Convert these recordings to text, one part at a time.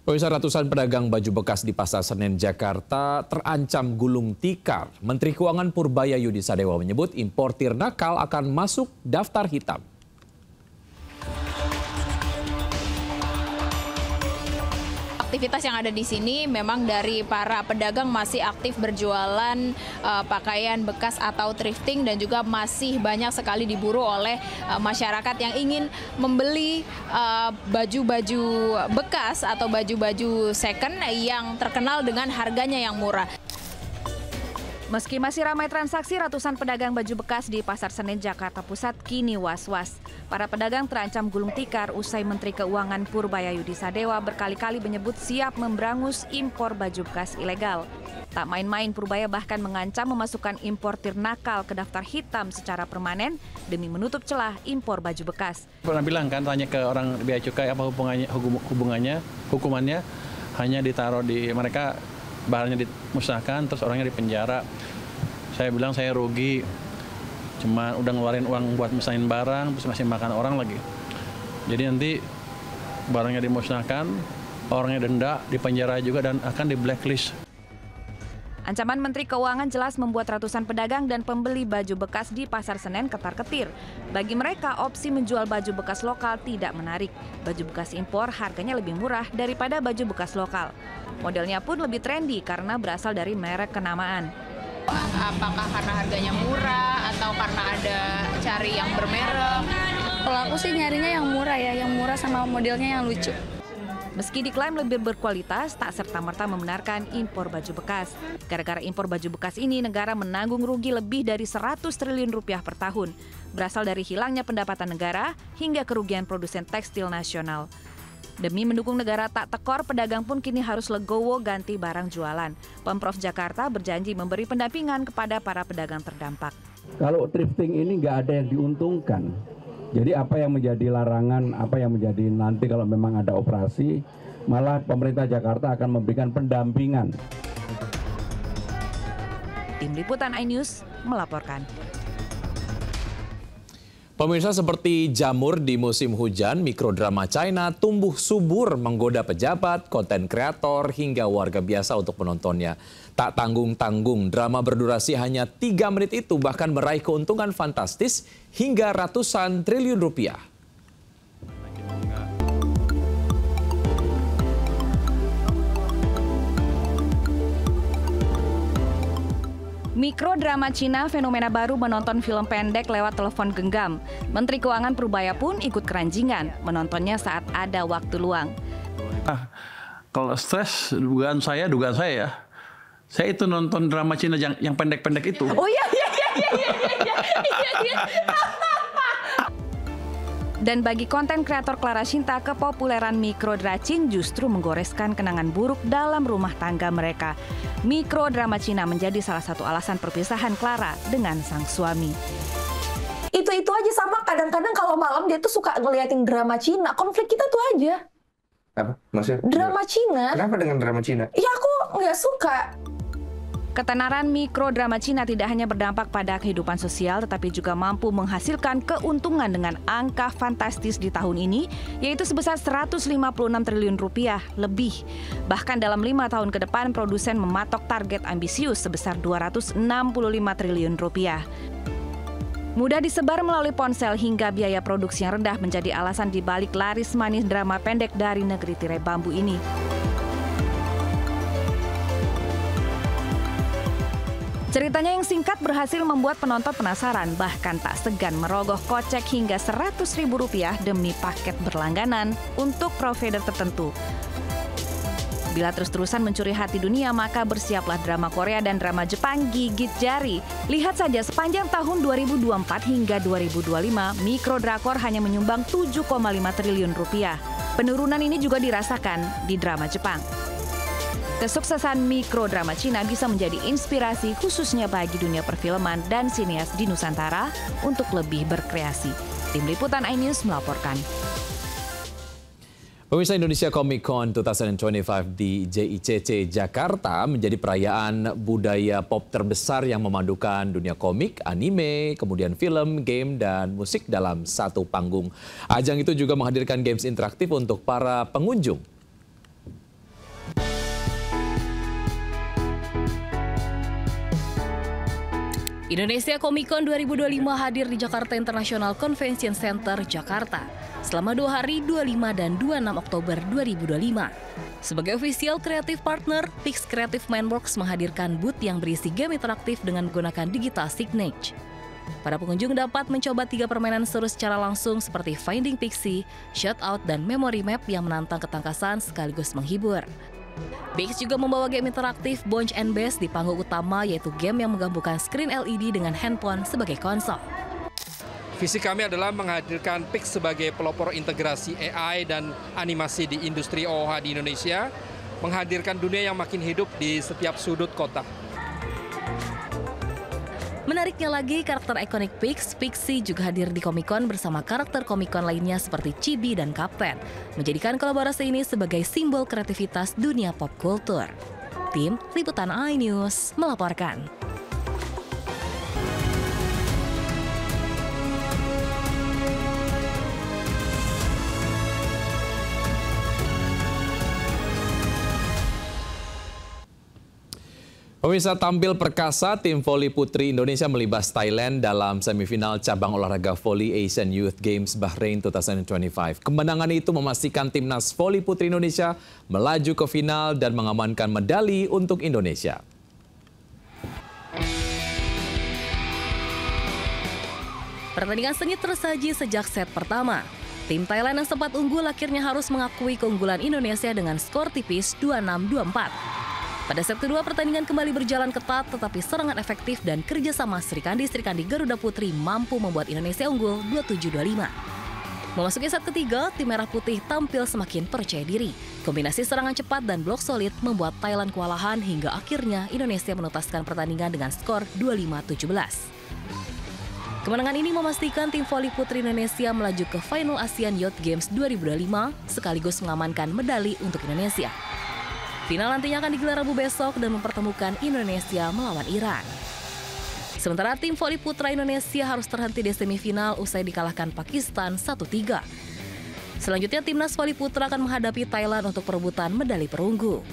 Pemirsa, ratusan pedagang baju bekas di Pasar Senen, Jakarta terancam gulung tikar. Menteri Keuangan Purbaya Yudi Sadewa menyebut importir nakal akan masuk daftar hitam. Aktivitas yang ada di sini memang dari para pedagang masih aktif berjualan pakaian bekas atau thrifting, dan juga masih banyak sekali diburu oleh masyarakat yang ingin membeli baju-baju bekas atau baju-baju second yang terkenal dengan harganya yang murah. Meski masih ramai transaksi, ratusan pedagang baju bekas di Pasar Senen, Jakarta Pusat kini was-was. Para pedagang terancam gulung tikar usai Menteri Keuangan Purbaya Yudi Sadewa berkali-kali menyebut siap memberangus impor baju bekas ilegal. Tak main-main, Purbaya bahkan mengancam memasukkan importir nakal ke daftar hitam secara permanen demi menutup celah impor baju bekas. Pernah bilang kan, tanya ke orang Bea Cukai apa hukumannya hanya ditaruh di mereka, barangnya dimusnahkan, terus orangnya dipenjara. Saya bilang saya rugi, cuma udah ngeluarin uang buat musnahin barang, terus masih makan orang lagi. Jadi nanti barangnya dimusnahkan, orangnya denda, dipenjara juga, dan akan di blacklist. Ancaman Menteri Keuangan jelas membuat ratusan pedagang dan pembeli baju bekas di Pasar Senen ketar-ketir. Bagi mereka, opsi menjual baju bekas lokal tidak menarik. Baju bekas impor harganya lebih murah daripada baju bekas lokal. Modelnya pun lebih trendy karena berasal dari merek kenamaan. Apakah karena harganya murah atau karena ada cari yang bermerek? Kalau aku sih nyarinya yang murah ya, yang murah sama modelnya yang lucu. Meski diklaim lebih berkualitas, tak serta-merta membenarkan impor baju bekas. Gara-gara impor baju bekas ini, negara menanggung rugi lebih dari 100 triliun rupiah per tahun. Berasal dari hilangnya pendapatan negara hingga kerugian produsen tekstil nasional. Demi mendukung negara tak tekor, pedagang pun kini harus legowo ganti barang jualan. Pemprov Jakarta berjanji memberi pendampingan kepada para pedagang terdampak. Kalau thrifting ini nggak ada yang diuntungkan. Jadi apa yang menjadi larangan, apa yang menjadi nanti kalau memang ada operasi, malah pemerintah Jakarta akan memberikan pendampingan. Tim Liputan iNews melaporkan. Pemirsa, seperti jamur di musim hujan, mikrodrama China tumbuh subur menggoda pejabat, konten kreator, hingga warga biasa untuk menontonnya. Tak tanggung-tanggung, drama berdurasi hanya 3 menit itu bahkan meraih keuntungan fantastis hingga ratusan triliun rupiah. Mikrodrama Cina, fenomena baru menonton film pendek lewat telepon genggam. Menteri Keuangan Purbaya pun ikut keranjingan, menontonnya saat ada waktu luang. Kalau stres, dugaan saya ya. Saya itu nonton drama Cina yang pendek-pendek itu. Oh iya. Dan bagi konten kreator Clara Sinta, kepopuleran mikrodracin justru menggoreskan kenangan buruk dalam rumah tangga mereka. Mikrodrama Cina menjadi salah satu alasan perpisahan Clara dengan sang suami. Itu aja, sama kadang-kadang kalau malam dia tuh suka ngeliatin drama Cina. Konflik kita tuh aja. Apa? Maksudnya? Drama Cina. Kenapa dengan drama Cina? Ya aku nggak suka. Ketenaran mikrodrama Cina tidak hanya berdampak pada kehidupan sosial, tetapi juga mampu menghasilkan keuntungan dengan angka fantastis di tahun ini, yaitu sebesar 156 triliun rupiah lebih. Bahkan dalam 5 tahun ke depan, produsen mematok target ambisius sebesar 265 triliun rupiah. Mudah disebar melalui ponsel hingga biaya produksi yang rendah menjadi alasan dibalik laris manis drama pendek dari negeri tirai bambu ini. Ceritanya yang singkat berhasil membuat penonton penasaran, bahkan tak segan merogoh kocek hingga Rp100.000 demi paket berlangganan untuk provider tertentu. Bila terus-terusan mencuri hati dunia, maka bersiaplah drama Korea dan drama Jepang gigit jari. Lihat saja, sepanjang tahun 2024 hingga 2025, mikrodrakor hanya menyumbang 7,5 triliun rupiah. Penurunan ini juga dirasakan di drama Jepang. Kesuksesan mikrodrama Cina bisa menjadi inspirasi khususnya bagi dunia perfilman dan sinias di Nusantara untuk lebih berkreasi. Tim Liputan iNews melaporkan. Pemirsa, Indonesia Comic Con 2025 di JICC Jakarta menjadi perayaan budaya pop terbesar yang memadukan dunia komik, anime, kemudian film, game, dan musik dalam satu panggung. Ajang itu juga menghadirkan games interaktif untuk para pengunjung. Indonesia Comic Con 2025 hadir di Jakarta International Convention Center, Jakarta, selama 2 hari 25 dan 26 Oktober 2025. Sebagai official creative partner, Pix Creative Mindworks menghadirkan booth yang berisi game interaktif dengan menggunakan digital signage. Para pengunjung dapat mencoba 3 permainan seru secara langsung seperti Finding Pixie, Shootout, dan Memory Map yang menantang ketangkasan sekaligus menghibur. Pix juga membawa game interaktif Bounce and Bash di panggung utama, yaitu game yang menggabungkan screen LED dengan handphone sebagai konsol. Visi kami adalah menghadirkan Pix sebagai pelopor integrasi AI dan animasi di industri OOH di Indonesia, menghadirkan dunia yang makin hidup di setiap sudut kota. Menariknya lagi, karakter ikonik Pix, Pixie juga hadir di Comic Con bersama karakter Comic Con lainnya seperti Chibi dan Kapten, menjadikan kolaborasi ini sebagai simbol kreativitas dunia pop kultur. Tim Liputan iNews melaporkan. Pemirsa, tampil perkasa tim voli putri Indonesia melibas Thailand dalam semifinal cabang olahraga voli Asian Youth Games Bahrain 2025. Kemenangan itu memastikan timnas voli putri Indonesia melaju ke final dan mengamankan medali untuk Indonesia. Pertandingan sengit tersaji sejak set pertama. Tim Thailand yang sempat unggul akhirnya harus mengakui keunggulan Indonesia dengan skor tipis 26-24. Pada set kedua, pertandingan kembali berjalan ketat, tetapi serangan efektif dan kerjasama Srikandi Garuda Putri mampu membuat Indonesia unggul 27-25. Memasuki set ketiga, tim Merah Putih tampil semakin percaya diri. Kombinasi serangan cepat dan blok solid membuat Thailand kewalahan hingga akhirnya Indonesia menuntaskan pertandingan dengan skor 25-17. Kemenangan ini memastikan tim voli putri Indonesia melaju ke final Asian Youth Games 2025 sekaligus mengamankan medali untuk Indonesia. Final nantinya akan digelar Rabu besok dan mempertemukan Indonesia melawan Iran. Sementara tim voli putra Indonesia harus terhenti di semifinal usai dikalahkan Pakistan 1-3. Selanjutnya timnas voli putra akan menghadapi Thailand untuk perebutan medali perunggu.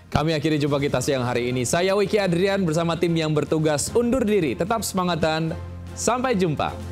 Kami akhiri jumpa kita siang hari ini. Saya Wiki Adrian bersama tim yang bertugas undur diri. Tetap semangat dan sampai jumpa.